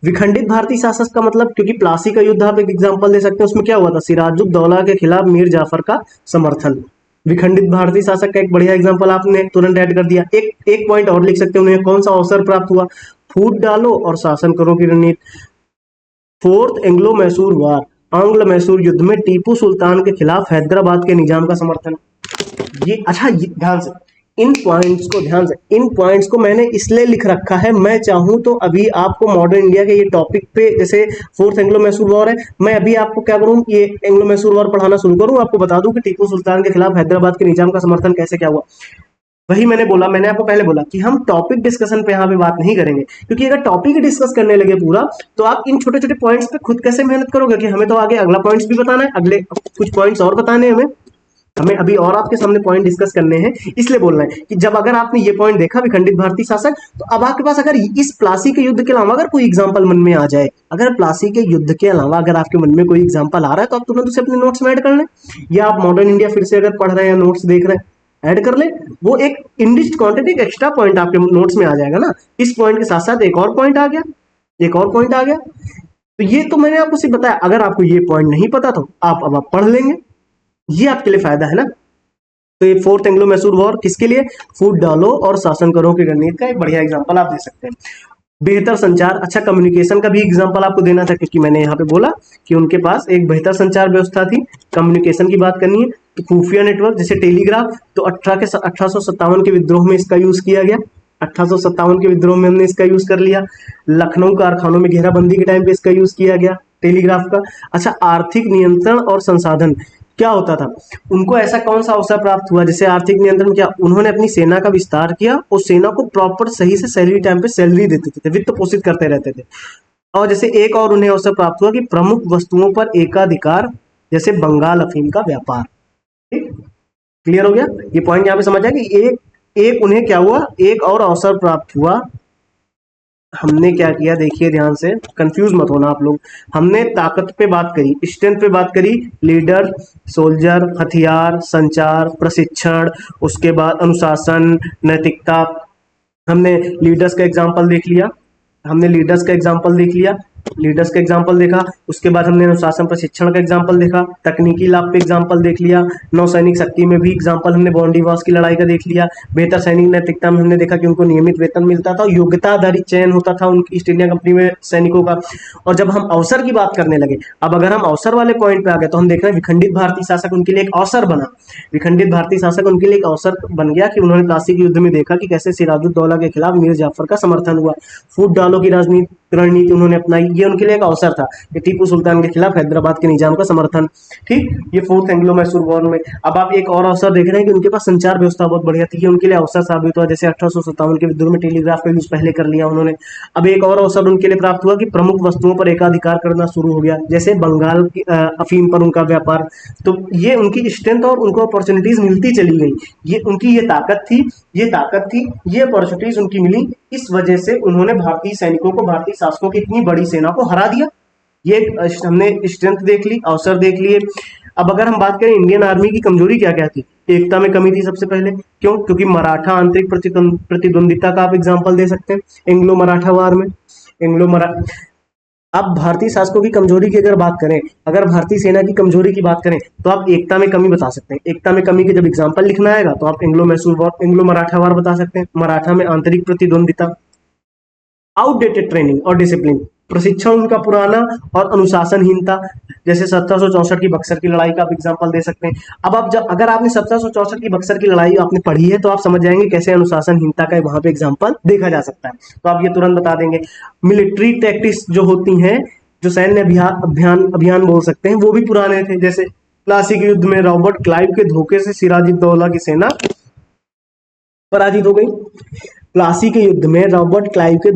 विखंडित भारतीय शासक का मतलब, क्योंकि प्लासी का युद्ध आप एक एग्जांपल दे सकते हैं, उसमें क्या हुआ था, सिराजुद्दौला के खिलाफ मीर जाफर का समर्थन। विखंडित भारतीय शासक का एक बढ़िया एग्जाम्पल आपने तुरंत ऐड कर दिया। एक पॉइंट और लिख सकते हैं, उन्हें कौन सा अवसर प्राप्त हुआ, फूट डालो और शासन करो की रणनीति। फोर्थ एंग्लो मैसूर वार, आंग्ल मैसूर युद्ध में टीपू सुल्तान के खिलाफ हैदराबाद के निजाम का समर्थन। ये अच्छा, ध्यान से इन पॉइंट्स को, ध्यान से इन पॉइंट्स को मैंने इसलिए लिख रखा है, मैं चाहूं तो अभी आपको मॉडर्न इंडिया के ये टॉपिक पे, जैसे फोर्थ एंग्लो मैसूर वॉर है, मैं अभी आपको क्या करूं, ये एंग्लो मैसूर वॉर पढ़ाना शुरू करूं, आपको बता दूं कि टीपू सुल्तान के खिलाफ हैदराबाद के निजाम का समर्थन कैसे क्या हुआ। वही मैंने बोला, मैंने आपको पहले बोला कि हम टॉपिक डिस्कशन पे यहाँ पे बात नहीं करेंगे, क्योंकि अगर टॉपिक डिस्कस करने लगे पूरा, तो आप इन छोटे छोटे पॉइंट्स पे खुद कैसे मेहनत करोगे, कि हमें तो आगे अगला पॉइंट्स भी बताना है, अगले कुछ पॉइंट्स और बताने हैं हमें, अभी और आपके सामने पॉइंट डिस्कस करने हैं। इसलिए बोल रहे हैं कि जब अगर आपने ये पॉइंट देखा विखंडित भारतीय शासक, तो अब आपके पास अगर इस प्लासी के युद्ध के अलावा अगर कोई एग्जांपल मन में आ जाए, अगर प्लासी के युद्ध के अलावा अगर आपके मन में कोई एग्जांपल आ रहा है, तो आप तुरंत उसे अपने नोट्स में ऐड कर लें, या आप मॉडर्न इंडिया फिर से अगर पढ़ रहे हैं, नोट्स देख रहे हैं, ऐड कर ले। वो एक इंडिस्ट कंटेंट, एक एक्स्ट्रा पॉइंट आपके नोट्स में आ जाएगा ना। इस पॉइंट के साथ साथ एक और पॉइंट आ गया, एक और पॉइंट आ गया। तो ये तो मैंने आपको सिर्फ बताया, अगर आपको ये पॉइंट नहीं पता तो आप पढ़ लेंगे, ये आपके लिए फायदा है ना। तो ये फोर्थ एंग्लो मैसूर वॉर किसके लिए, फूट डालो और शासन करो के गणित का एक बढ़िया एग्जांपल आप दे सकते हैं। बेहतर संचार, अच्छा कम्युनिकेशन का भी एग्जांपल आपको देना था, क्योंकि मैंने यहाँ पे बोला कि उनके पास एक बेहतर संचार व्यवस्था थी। कम्युनिकेशन की बात करनी है तो खुफिया नेटवर्क जैसे टेलीग्राफ, तो 1857 के विद्रोह में इसका यूज किया गया, 1857 के विद्रोह में हमने इसका यूज कर लिया। लखनऊ कारखानों में घेराबंदी के टाइम पे इसका यूज किया गया टेलीग्राफ का। अच्छा, आर्थिक नियंत्रण और संसाधन क्या होता था, उनको ऐसा कौन सा अवसर प्राप्त हुआ, जैसे आर्थिक नियंत्रण, क्या उन्होंने अपनी सेना का विस्तार किया और सेना को प्रॉपर सही से सैलरी टाइम पे सैलरी देते थे, वित्त पोषित करते रहते थे। और जैसे एक और उन्हें अवसर प्राप्त हुआ कि प्रमुख वस्तुओं पर एकाधिकार, जैसे बंगाल अफीम का व्यापार। ठीक, क्लियर हो गया ये पॉइंट, यहाँ पे समझ आया कि एक एक उन्हें क्या हुआ, एक और अवसर प्राप्त हुआ। हमने क्या किया, देखिए ध्यान से, कंफ्यूज मत होना आप लोग। हमने ताकत पे बात करी, स्ट्रेंथ पे बात करी, लीडर, सोल्जर, हथियार, संचार, प्रशिक्षण, उसके बाद अनुशासन, नैतिकता। हमने लीडर्स का एग्जाम्पल देख लिया, हमने लीडर्स का एग्जाम्पल देख लिया, लीडर्स का एग्जाम्पल देखा। उसके बाद हमने अनुशासन प्रशिक्षण का एग्जाम्पल देखा, तकनीकी लाभ पे एग्जाम्पल देख लिया, नौसैनिक शक्ति में भी एग्जाम्पल हमने बॉन्डीवास की लड़ाई का देख लिया। बेहतर सैनिक नैतिकता में हमने देखा कि उनको नियमित वेतन मिलता था, योग्यता आधारित चयन होता था उनकी ईस्ट इंडिया कंपनी में सैनिकों का। और जब हम अवसर की बात करने लगे, अब अगर हम अवसर वाले पॉइंट पे आ गए, तो हम देख रहे हैं विखंडित भारतीय शासक उनके लिए एक अवसर बना। विखंडित भारतीय शासक उनके लिए एक अवसर बन गया कि उन्होंने प्लासी के युद्ध में देखा कि कैसे सिराजुद्दौला के खिलाफ मीर जाफर का समर्थन हुआ, फूट डालो की रणनीति उन्होंने अपनाई। ये उनके लिए एक अवसर था कि टीपू सुल्तान के खिलाफ हैदराबाद के निजाम का समर्थन। ठीक, ये फोर्थ एंग्लो मैसूर वॉर में। अब आप एक और अवसर देख रहे हैं कि उनके पास संचार व्यवस्था बहुत बढ़िया थी, ये उनके लिए अवसर साबित हुआ। जैसे 1857 के विद्रोह में टेलीग्राफ का यूज पहले कर लिया उन्होंने। अब एक और अवसर उनके लिए प्राप्त हुआ कि प्रमुख वस्तुओं पर एकाधिकार करना शुरू हो गया, जैसे बंगाल की अफीम पर उनका व्यापार। तो ये उनकी स्ट्रेंथ और उनको अपॉर्चुनिटीज मिलती चली गई, ये उनकी ये ताकत थी, ये ताकत थी, ये अपॉर्चुनिटीज उनकी मिली। इस वजह से उन्होंने भारतीय सैनिकों को, भारतीय शासकों की इतनी बड़ी सेना को हरा दिया। ये हमने स्ट्रेंथ देख ली, अवसर देख लिए। अब अगर हम बात करें इंडियन आर्मी की कमजोरी क्या क्या थी, एकता में कमी थी सबसे पहले। क्यों, क्योंकि मराठा आंतरिक प्रतिद्वंदिता का आप एग्जाम्पल दे सकते हैं एंग्लो मराठा वार में। एंग्लो मरा अब भारतीय शासकों की कमजोरी की अगर बात करें, अगर भारतीय सेना की कमजोरी की बात करें, तो आप एकता में कमी बता सकते हैं। एकता में कमी के जब एग्जाम्पल लिखना आएगा, तो आप Anglo Mysore war, Anglo Maratha war बता सकते हैं। मराठा में आंतरिक प्रतिद्वंदिता, आउटडेटेड ट्रेनिंग और डिसिप्लिन, प्रशिक्षण उनका पुराना, और अनुशासनहीनता, जैसे 1764 की बक्सर की लड़ाई का आप एग्जांपल दे सकते हैं। अब आप जब अगर आपने 1764 की बक्सर की लड़ाई आपने पढ़ी है, तो आप समझ जाएंगे कैसे अनुशासनहीनता का वहां पे एग्जांपल देखा जा सकता है, तो आप ये तुरंत बता देंगे। मिलिट्री टैक्टिक्स जो होती हैं, जो सैन्य अभियान अभियान बोल सकते हैं, वो भी पुराने थे। जैसे प्लासी के युद्ध में रॉबर्ट क्लाइव के धोखे से सिराजुद्दौला की सेना पराजित हो गई। प्लासी के युद्ध में रॉबर्ट क्लाइव के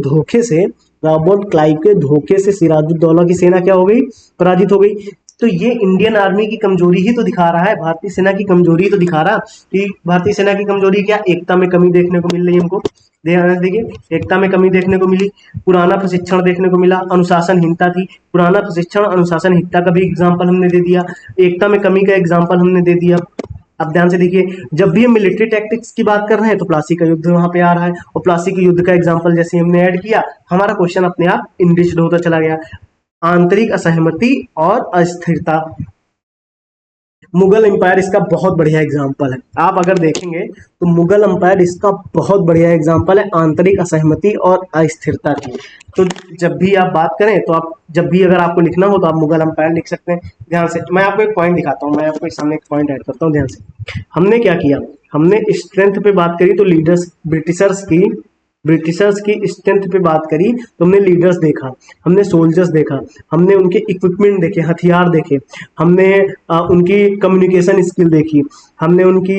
धोखे से सिराजुद्दौला की सेना क्या हो गई, पराजित हो गई। तो ये इंडियन आर्मी की कमजोरी ही तो दिखा रहा है, भारतीय सेना की कमजोरी ही तो दिखा रहा कि भारतीय सेना की कमजोरी क्या, एकता में कमी देखने को मिल रही है हमको। ध्यान देखिए, एकता में कमी देखने को मिली, पुराना प्रशिक्षण देखने को मिला, अनुशासनहीनता थी, पुराना प्रशिक्षण, अनुशासनहीनता का भी एग्जाम्पल हमने दे दिया, एकता में कमी का एग्जाम्पल हमने दे दिया। अब ध्यान से देखिए, जब भी हम मिलिट्री टैक्टिक्स की बात कर रहे हैं, तो प्लासी का युद्ध वहां पे आ रहा है, और प्लासी के युद्ध का एग्जांपल जैसे हमने ऐड किया, हमारा क्वेश्चन अपने आप इंडिस्ड होता चला गया। आंतरिक असहमति और अस्थिरता, मुगल एम्पायर इसका बहुत बढ़िया एग्जाम्पल है। आप अगर देखेंगे तो मुगल एम्पायर इसका बहुत बढ़िया एग्जाम्पल है, आंतरिक असहमति और अस्थिरता की। तो जब भी आप बात करें, तो आप जब भी अगर आपको लिखना हो, तो आप मुगल एम्पायर लिख सकते हैं। ध्यान से मैं आपको एक पॉइंट दिखाता हूँ, मैं आपको सामने एक पॉइंट ऐड करता हूँ। ध्यान से, हमने क्या किया, हमने स्ट्रेंथ पे बात करी, तो लीडर्स ब्रिटिशर्स की ब्रिटिशर्स की स्ट्रेंथ पे बात करी तो हमने लीडर्स देखा, हमने सोल्जर्स देखा, हमने उनके इक्विपमेंट देखे, हथियार देखे, हमने उनकी कम्युनिकेशन स्किल देखी, हमने उनकी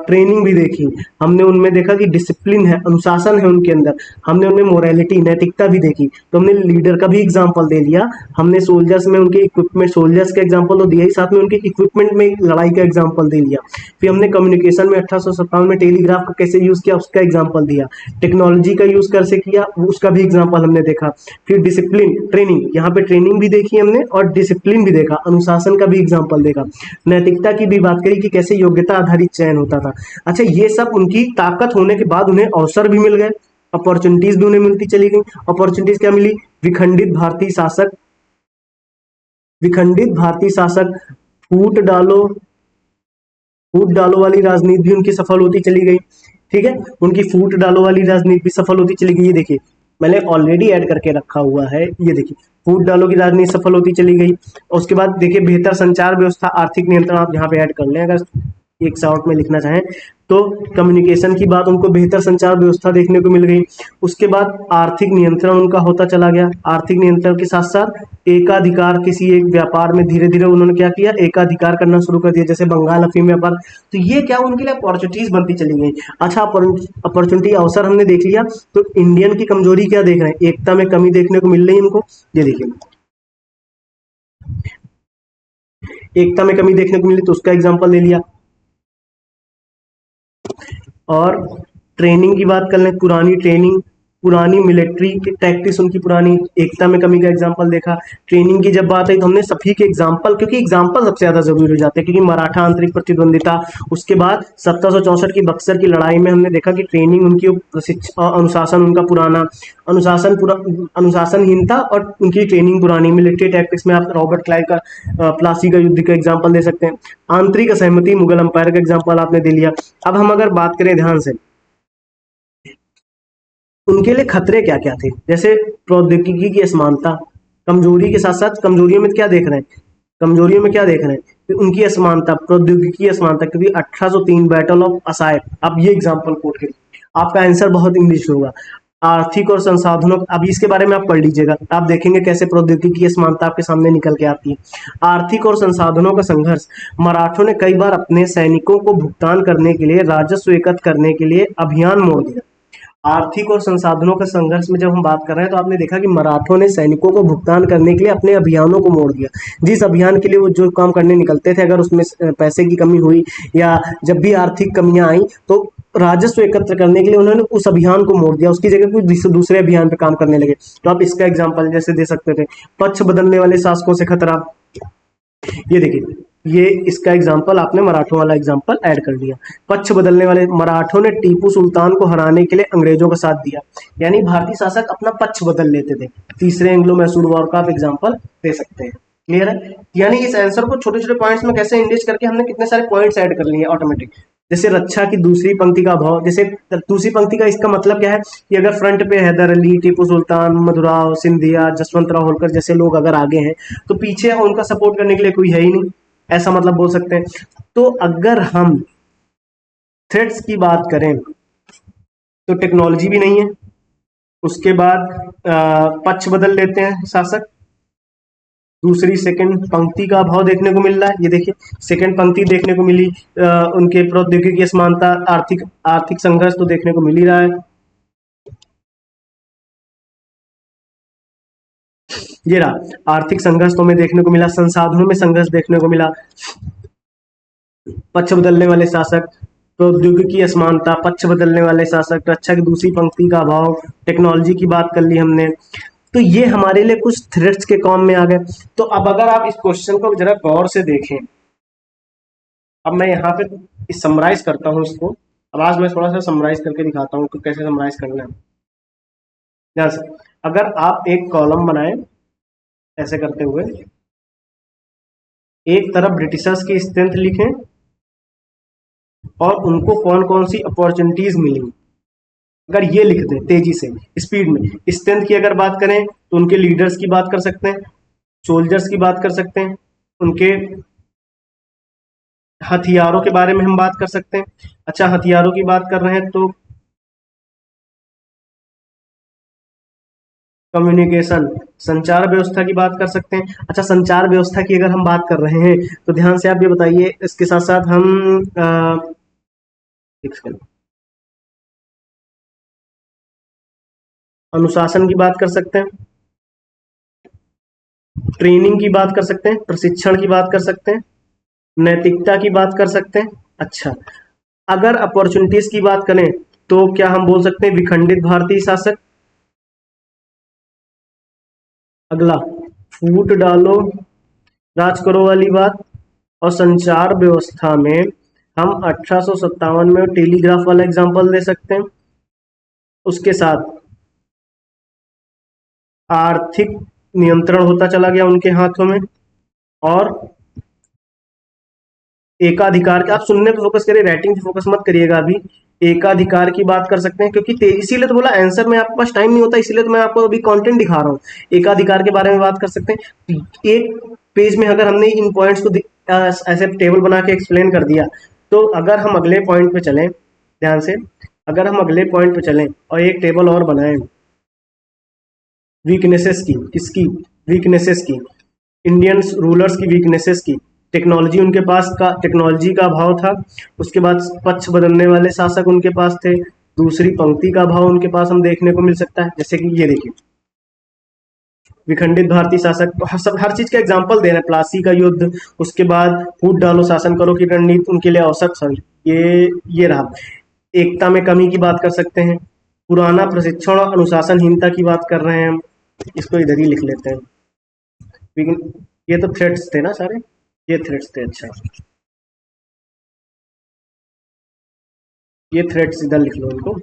ट्रेनिंग भी देखी, हमने उनमें देखा कि डिसिप्लिन है, अनुशासन है उनके अंदर, हमने उनमें मोरालिटी नैतिकता भी देखी। तो हमने लीडर का भी एग्जाम्पल दे लिया, हमने सोल्जर्स में उनके इक्विपमेंट, सोल्जर्स का एग्जाम्पल तो दिया ही, साथ में उनके इक्विपमेंट में लड़ाई का एग्जाम्पल दे दिया। फिर हमने कम्युनिकेशन में 1857 में टेलीग्राफ का कैसे यूज किया उसका एग्जाम्पल दिया, टेक्नोलॉजी का यूज कैसे किया उसका भी एग्जाम्पल हमने देखा। फिर डिसिप्लिन ट्रेनिंग, यहाँ पे ट्रेनिंग भी देखी हमने और डिसिप्लिन भी देखा, अनुशासन का भी एग्जाम्पल देखा, नैतिकता की भी बात करी कि कैसे योग्यता आधारित चयन होता था। अच्छा, ये सब उनकी ताकत होने के बाद उन्हें अवसर भी मिल गए, अपॉर्चुनिटीज भी उन्हें मिलती चली गई। अपॉर्चुनिटीज क्या मिली? विखंडित भारतीय शासक, विखंडित भारतीय शासक, फूट डालो, फूट डालो वाली राजनीति भी उनकी सफल होती चली गई। ठीक है, उनकी फूट डालो वाली राजनीति भी सफल होती चली गई। ये देखिए मैंने ऑलरेडी ऐड करके रखा हुआ है, ये देखिए फूट डालो की राजनीति सफल होती चली गई। और उसके बाद देखिए बेहतर संचार व्यवस्था, आर्थिक नियंत्रण, आप यहाँ पे ऐड कर लें अगर एक शॉर्ट में लिखना चाहें तो। कम्युनिकेशन की बात, उनको बेहतर संचार व्यवस्था देखने को मिल गई। उसके बाद आर्थिक नियंत्रण उनका होता चला गया। आर्थिक नियंत्रण के साथ साथ एकाधिकार, किसी एक व्यापार में धीरे धीरे उन्होंने क्या किया, एकाधिकार करना शुरू कर दिया, जैसे बंगाल अफीम व्यापार। तो ये क्या उनके लिए अपॉर्चुनिटीज बनती चली गई। अच्छा, अपॉर्चुनिटी अवसर हमने देख लिया, तो इंडियन की कमजोरी क्या देख रहे हैं? एकता में कमी देखने को मिल रही है इनको। ये देखिए एकता में कमी देखने को मिली तो उसका एग्जाम्पल ले लिया। और ट्रेनिंग की बात कर लें, पुरानी ट्रेनिंग, पुरानी मिलिट्री की टैक्टिक्स उनकी पुरानी, एकता में कमी का एग्जांपल देखा। ट्रेनिंग की जब बात आई तो हमने सभी के एग्जांपल, क्योंकि एग्जांपल सबसे ज्यादा जरूरी हो जाते हैं, क्योंकि मराठा आंतरिक प्रतिद्वंदिता, उसके बाद 1764 की बक्सर की लड़ाई में हमने देखा कि ट्रेनिंग उनकी, अनुशासन उनका पुराना, अनुशासनहीनता और उनकी ट्रेनिंग पुरानी। मिलिट्री टैक्टिक्स में आप रॉबर्ट क्लाइव का प्लासी का युद्ध का एग्जाम्पल दे सकते हैं। आंतरिक असहमति, मुगल अंपायर का एग्जाम्पल आपने दे लिया। अब हम अगर बात करें ध्यान से, उनके लिए खतरे क्या क्या थे, जैसे प्रौद्योगिकी की असमानता, कमजोरी के साथ साथ कमजोरियों में क्या देख रहे हैं, कमजोरियों में क्या देख रहे हैं कि उनकी असमानता, प्रौद्योगिकी की असमानता, क्योंकि 1803 बैटल ऑफ असाय, अब ये एग्जांपल कोट करिए, आपका आंसर बहुत इंग्लिश होगा। आर्थिक और संसाधनों, अभी इसके बारे में आप पढ़ लीजिएगा, आप देखेंगे कैसे प्रौद्योगिकी की असमानता आपके सामने निकल के आती है। आर्थिक और संसाधनों का संघर्ष, मराठों ने कई बार अपने सैनिकों को भुगतान करने के लिए, राजस्व एकत्र करने के लिए अभियान मोड़ दिया। आर्थिक और संसाधनों के संघर्ष में जब हम बात कर रहे हैं तो आपने देखा कि मराठों ने सैनिकों को भुगतान करने के लिए अपने अभियानों को मोड़ दिया। जिस अभियान के लिए वो जो काम करने निकलते थे, अगर उसमें पैसे की कमी हुई या जब भी आर्थिक कमियां आई तो राजस्व एकत्र करने के लिए उन्होंने उस अभियान को मोड़ दिया, उसकी जगह कुछ दूसरे अभियान पे काम करने लगे। तो आप इसका एग्जाम्पल जैसे दे सकते थे, पक्ष बदलने वाले शासकों से खतरा। ये देखिए, ये इसका एग्जाम्पल आपने मराठों वाला एग्जाम्पल ऐड कर दिया। पक्ष बदलने वाले, मराठों ने टीपू सुल्तान को हराने के लिए अंग्रेजों का साथ दिया, यानी भारतीय शासक अपना पक्ष बदल लेते थे। तीसरे एंग्लो मैसूर वॉर का आप एग्जाम्पल दे सकते हैं। क्लियर है? यानी इस आंसर को छोटे छोटे पॉइंट्स में कैसे इंडेक्स करके हमने कितने सारे पॉइंट्स ऐड कर लिए ऑटोमेटिक। जैसे रक्षा की दूसरी पंक्ति का भाव, जैसे दूसरी पंक्ति का इसका मतलब क्या है कि अगर फ्रंट पे हैदर अली, टीपू सुल्तान, मधुराव, सिंधिया, जसवंत राव होलकर जैसे लोग अगर आगे हैं तो पीछे उनका सपोर्ट करने के लिए कोई है ही नहीं, ऐसा मतलब बोल सकते हैं। तो अगर हम थ्रेड्स की बात करें तो टेक्नोलॉजी भी नहीं है। उसके बाद पक्ष बदल लेते हैं शासक। दूसरी सेकंड पंक्ति का अभाव देखने को मिल रहा है, ये देखिए सेकंड पंक्ति देखने को मिली। उनके प्रौद्योगिकी असमानता, आर्थिक आर्थिक संघर्ष तो देखने को मिल ही रहा है। ये रहा आर्थिक संघर्ष तो हमें देखने को मिला, संसाधनों में संघर्ष देखने को मिला, पक्ष बदलने वाले शासक, प्रौद्योगिकी असमानता, पक्ष बदलने वाले शासक, रक्षा की दूसरी पंक्ति का अभाव, टेक्नोलॉजी की बात कर ली हमने। तो ये हमारे लिए कुछ थ्रेड्स के काम में आ गए। तो अब अगर आप इस क्वेश्चन को जरा गौर से देखें, अब मैं यहाँ पे समराइज करता हूँ इसको। अब आज मैं थोड़ा सा समराइज करके दिखाता हूँ कि कैसे समराइज करना है। ध्यान से, अगर आप एक कॉलम बनाए ऐसे करते हुए, एक तरफ ब्रिटिशर्स की स्ट्रेंथ लिखें और उनको कौन कौन सी अपॉर्चुनिटीज मिली, अगर ये लिख दें तेजी से स्पीड में। स्ट्रेंथ की अगर बात करें तो उनके लीडर्स की बात कर सकते हैं, सोल्जर्स की बात कर सकते हैं, उनके हथियारों के बारे में हम बात कर सकते हैं। अच्छा, हथियारों की बात कर रहे हैं तो कम्युनिकेशन, संचार व्यवस्था की बात कर सकते हैं। अच्छा, संचार व्यवस्था की अगर हम बात कर रहे हैं तो ध्यान से आप ये बताइए, इसके साथ साथ हम एक सेकंड, अनुशासन की बात कर सकते हैं, ट्रेनिंग की बात कर सकते हैं, प्रशिक्षण की बात कर सकते हैं, नैतिकता की बात कर सकते हैं। अच्छा, अगर अपॉर्चुनिटीज की बात करें तो क्या हम बोल सकते हैं विखंडित भारतीय शासक। अगला, फूट डालो राज करो वाली बात। और संचार व्यवस्था में हम 1857 में टेलीग्राफ वाला एग्जांपल दे सकते हैं। उसके साथ आर्थिक नियंत्रण होता चला गया उनके हाथों में। और एकाधिकार का, आप सुनने पे फोकस करिए, राइटिंग पे फोकस मत करिएगा अभी। एकाधिकार की बात कर सकते हैं, क्योंकि इसीलिए तो बोला आंसर में आपके पास टाइम नहीं होता, इसीलिए तो मैं आपको अभी कंटेंट दिखा रहा हूँ। एकाधिकार के बारे में बात कर सकते हैं। एक पेज में अगर हमने इन पॉइंट्स को ऐसे टेबल बना के एक्सप्लेन कर दिया, तो अगर हम अगले पॉइंट पे चलें, ध्यान से, अगर हम अगले पॉइंट पे चलें और एक टेबल और बनाएं वीकनेसेस की, किसकी वीकनेसेस की, इंडियन रूलर्स की वीकनेसेस की। टेक्नोलॉजी उनके पास का, टेक्नोलॉजी का अभाव था। उसके बाद पक्ष बदलने वाले शासक उनके पास थे। दूसरी पंक्ति का अभाव उनके पास हम देखने को मिल सकता है, जैसे कि ये देखिए, विखंडित भारतीय शासक, तो हर चीज का एग्जाम्पल दे रहे हैं। प्लासी का युद्ध, उसके बाद फूट डालो शासन करो की रणनीति उनके लिए औसत, सॉरी ये रहा। एकता में कमी की बात कर सकते हैं। पुराना प्रशिक्षण और अनुशासनहीनता की बात कर रहे हैं हम, इसको इधर ही लिख लेते हैं। ये तो थ्रेट्स थे ना सारे, ये थ्रेट्स थे। अच्छा, ये थ्रेट्स इधर लिख लो इनको,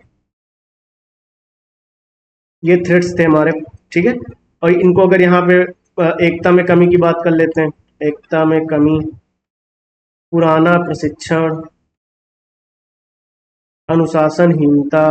ये थ्रेट्स थे हमारे, ठीक है। और इनको अगर यहाँ पे एकता में कमी की बात कर लेते हैं, एकता में कमी, पुराना प्रशिक्षण, अनुशासनहीनता,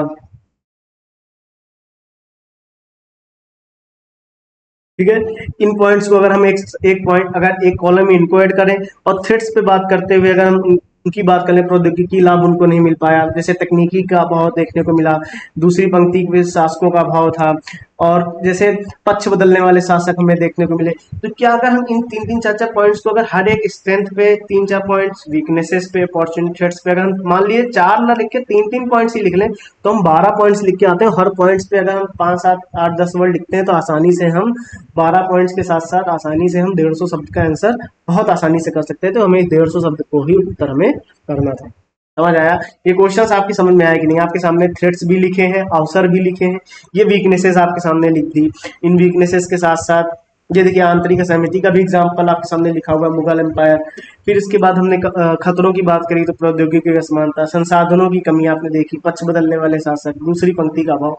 ठीक है। इन पॉइंट्स को अगर हम एक पॉइंट, अगर एक कॉलम में इनको ऐड करें और थ्रेड्स पे बात करते हुए अगर हम उनकी बात करें, प्रौद्योगिकी लाभ उनको नहीं मिल पाया, जैसे तकनीकी का अभाव देखने को मिला। दूसरी पंक्ति में शासकों का अभाव था, और जैसे पक्ष बदलने वाले शासक हमें देखने को मिले। तो क्या अगर हम इन तीन तीन चार चार पॉइंट्स को अगर हर एक स्ट्रेंथ पे तीन चार पॉइंट्स, वीकनेसेस पे, अपॉर्चुनिटीज पे, अगर हम मान लिए चार ना लिख के तीन तीन पॉइंट्स ही लिख लें, तो हम 12 पॉइंट्स लिख के आते हैं। हर पॉइंट्स पे अगर हम 5 7 8 10 वर्ड लिखते हैं तो आसानी से हम 12 पॉइंट्स के साथ साथ आसानी से हम 150 शब्द का आंसर बहुत आसानी से कर सकते हैं। तो हमें 150 शब्द को ही उत्तर हमें करना था। समझ आया? ये क्वेश्चंस आपकी समझ में आया कि नहीं? आपके सामने थ्रेट्स भी लिखे हैं, अवसर भी लिखे हैं, ये वीकनेसेस आपके सामने लिख दी। इन वीकनेसेस के साथ साथ ये देखिए, आंतरिक असहमति का भी एग्जाम्पल आपके सामने लिखा हुआ है, मुगल एम्पायर। फिर इसके बाद हमने खतरों की बात करी तो प्रौद्योगिकी की असमानता, संसाधनों की कमी आपने देखी, पक्ष बदलने वाले शासक, दूसरी पंक्ति का अभाव।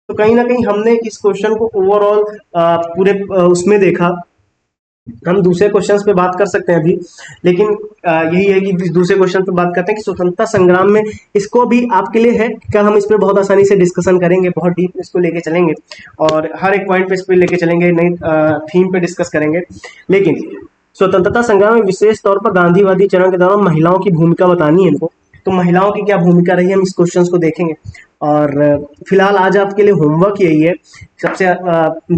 तो कहीं ना कहीं हमने इस क्वेश्चन को ओवरऑल पूरे उसमें देखा। हम दूसरे क्वेश्चंस पे बात कर सकते हैं अभी, लेकिन यही है कि दूसरे क्वेश्चन पे बात करते हैं कि स्वतंत्रता संग्राम में, इसको भी आपके लिए है क्या, हम इस पे बहुत आसानी से डिस्कशन करेंगे, बहुत डीप इसको लेके चलेंगे और हर एक पॉइंट पे इस पे लेके चलेंगे, नई थीम पे डिस्कस करेंगे। लेकिन स्वतंत्रता संग्राम में विशेष तौर पर गांधीवादी चरण के दौरान महिलाओं की भूमिका बतानी है इनको। तो महिलाओं की क्या भूमिका रही है, हम इस क्वेश्चन को देखेंगे। और फिलहाल आज आपके लिए होमवर्क यही है, सबसे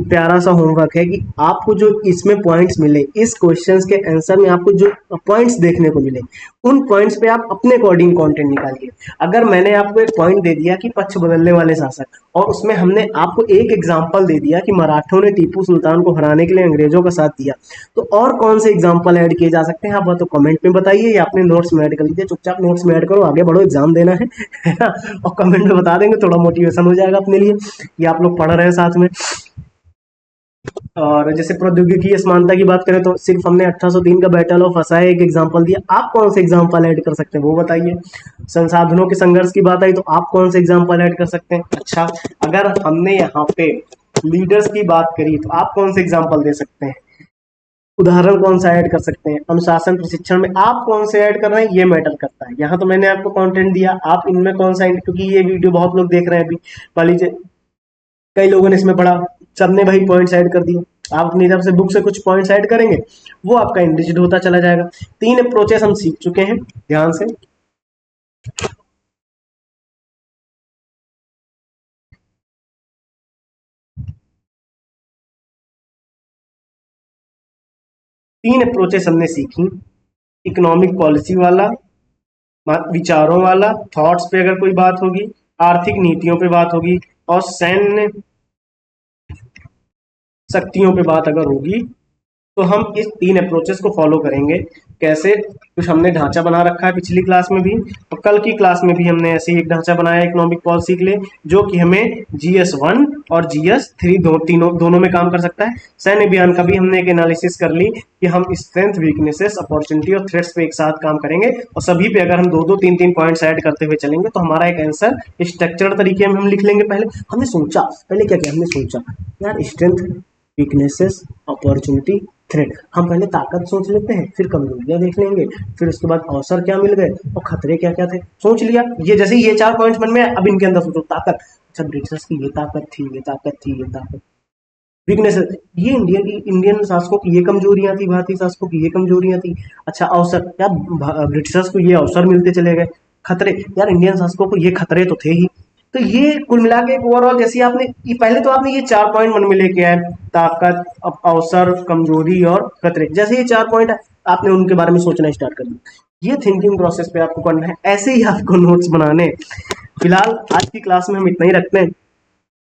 प्यारा सा होमवर्क है कि आपको जो इसमें पॉइंट्स मिले, इस क्वेश्चंस के आंसर में आपको जो पॉइंट्स देखने को मिले, उन पॉइंट्स पे आप अपने अकॉर्डिंग कंटेंट निकालिए। अगर मैंने आपको एक पॉइंट दे दिया कि पक्ष बदलने वाले शासक, और उसमें हमने आपको एक एग्जाम्पल दे दिया कि मराठों ने टीपू सुल्तान को हराने के लिए अंग्रेजों का साथ दिया, तो और कौन से एग्जाम्पल ऐड किए जा सकते हैं, आप तो कमेंट में बताइए या अपने नोट्स में ऐड कर लीजिए। चुपचाप नोट्स में ऐड करो, आगे बढ़ो, एग्जाम देना है ना। और कमेंट में बता देंगे, थोड़ा मोटिवेशन हो जाएगा अपने लिए कि आप लोग पढ़ रहे हैं साथ में। और जैसे प्रौद्योगिकी असमानता की बात करें तो सिर्फ हमने 1803 का बैटल ऑफ असाय एक एग्जांपल दिया, आप कौन से एग्जांपल ऐड कर सकते हैं वो बताइए। संसाधनों के संघर्ष की बात आई तो आप कौन से एग्जांपल ऐड कर सकते हैं। अच्छा, अगर हमने यहाँ पे लीडर्स की बात करी तो आप कौन से एग्जांपल दे सकते हैं, उदाहरण कौन सा ऐड कर सकते हैं। अनुशासन प्रशिक्षण में आप कौन से ऐड कर रहे हैं, ये मैटर करता है। यहाँ तो मैंने आपको कंटेंट दिया, आप इनमें कौन सा, क्योंकि ये वीडियो बहुत लोग देख रहे हैं अभी, मान लीजिए कई लोगों ने इसमें पढ़ा, सबने भाई पॉइंट्स ऐड कर दिए। आप अपनी तरफ से बुक से कुछ पॉइंट्स ऐड करेंगे, वो आपका इंडिजिट होता चला जाएगा। 3 अप्रोचेस हम सीख चुके हैं, ध्यान से। 3 अप्रोचेस हमने सीखी, इकोनॉमिक पॉलिसी वाला, विचारों वाला, थॉट्स पे अगर कोई बात होगी, आर्थिक नीतियों पे बात होगी, और सैन्य शक्तियों पे बात अगर होगी, तो हम इस 3 अप्रोचेस को फॉलो करेंगे। कैसे? कुछ हमने ढांचा बना रखा है पिछली क्लास में भी, और कल की क्लास में भी हमने ऐसे ही एक ढांचा बनाया इकोनॉमिक पॉलिसी के लिए, जो कि हमें GS1 और GS3 दोनों में काम कर सकता है। सैन्य अभियान का भी हमने एक एनालिसिस कर ली कि हम स्ट्रेंथ, वीकनेसेस, अपॉर्चुनिटी और थ्रेट्स पे एक साथ काम करेंगे, और सभी पे अगर हम 2-2, 3-3 पॉइंट्स ऐड करते हुए चलेंगे तो हमारा एक आंसर स्ट्रक्चर्ड तरीके में हम लिख लेंगे। हमने सोचा, पहले क्या किया, हमने सोचा यार स्ट्रेंथ, वीकनेसेस, अपॉर्चुनिटी, थ्रेट, हम पहले ताकत सोच लेते हैं, फिर कमजोरियां देख लेंगे, फिर उसके बाद अवसर क्या मिल गए और खतरे क्या क्या थे, सोच लिया। ये जैसे ये 4 पॉइंट्स मन में आए, अब इनके अंदर सोचो ताकत, अच्छा ब्रिटिशर्स की ये ताकत थी, ये ताकत थी, ये ताकत, वीकनेसेस, ये इंडियन शासकों की ये कमजोरियां थी, भारतीय शासकों की ये कमजोरियां थी। अच्छा अवसर, यार ब्रिटिशर्स को ये अवसर मिलते चले गए। खतरे, यार इंडियन शासकों को ये खतरे तो थे ही। तो ये कुल मिला के ओवरऑल, जैसे आपने ये पहले तो आपने ये 4 पॉइंट मन में लेके आए, ताकत, अवसर, कमजोरी और खतरे, जैसे ये 4 पॉइंट आपने उनके बारे में सोचना स्टार्ट कर दिया। ये थिंकिंग प्रोसेस पे आपको करना है, ऐसे ही आपको नोट्स बनाने। फिलहाल आज की क्लास में हम इतना ही रखते हैं,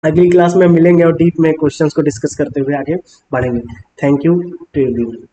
अगली क्लास में मिलेंगे और डीप में क्वेश्चंस को डिस्कस करते हुए आगे बढ़ेंगे। Thank you to everyone.